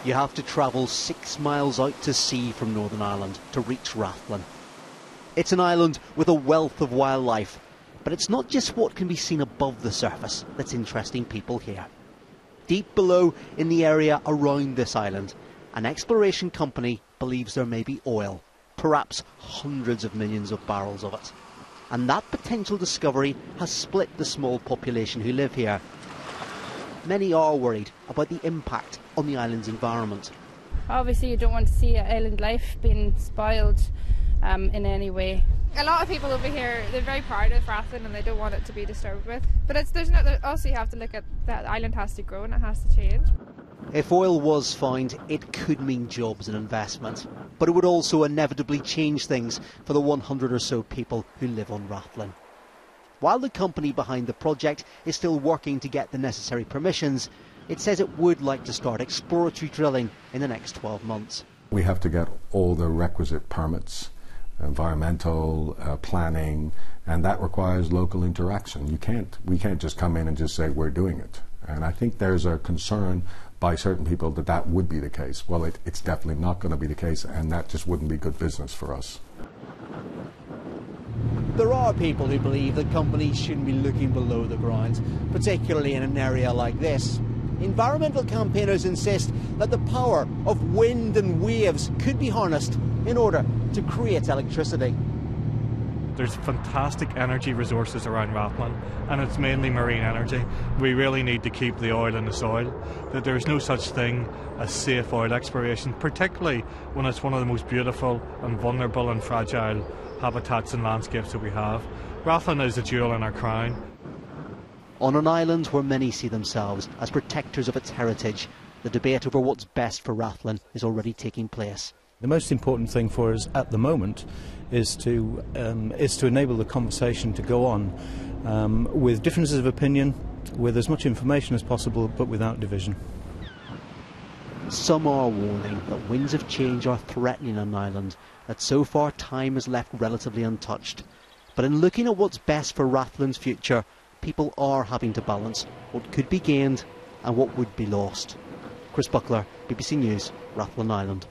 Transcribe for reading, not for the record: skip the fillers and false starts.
You have to travel 6 miles out to sea from Northern Ireland to reach Rathlin. It's an island with a wealth of wildlife, but it's not just what can be seen above the surface that's interesting people here. Deep below, in the area around this island, an exploration company believes there may be oil, perhaps hundreds of millions of barrels of it. And that potential discovery has split the small population who live here. Many are worried about the impact on the island's environment. Obviously you don't want to see island life being spoiled in any way. A lot of people over here, they're very proud of Rathlin and they don't want it to be disturbed with. But also you have to look at that island has to grow and it has to change. If oil was found, it could mean jobs and investment, but it would also inevitably change things for the 100 or so people who live on Rathlin. While the company behind the project is still working to get the necessary permissions, it says it would like to start exploratory drilling in the next 12 months. We have to get all the requisite permits, environmental planning, and that requires local interaction. We can't just come in and just say we're doing it. And I think there's a concern by certain people that that would be the case. Well, it's definitely not going to be the case, and that just wouldn't be good business for us. There are people who believe that companies shouldn't be looking below the ground, particularly in an area like this. Environmental campaigners insist that the power of wind and waves could be harnessed in order to create electricity. There's fantastic energy resources around Rathlin, and it's mainly marine energy. We really need to keep the oil in the soil. That there's no such thing as safe oil exploration, particularly when it's one of the most beautiful and vulnerable and fragile habitats and landscapes that we have. Rathlin is a jewel in our crown. On an island where many see themselves as protectors of its heritage, the debate over what's best for Rathlin is already taking place. The most important thing for us at the moment is to enable the conversation to go on with differences of opinion, with as much information as possible, but without division. Some are warning that winds of change are threatening an island that so far time has left relatively untouched. But in looking at what's best for Rathlin's future, people are having to balance what could be gained and what would be lost. Chris Buckler, BBC News, Rathlin Island.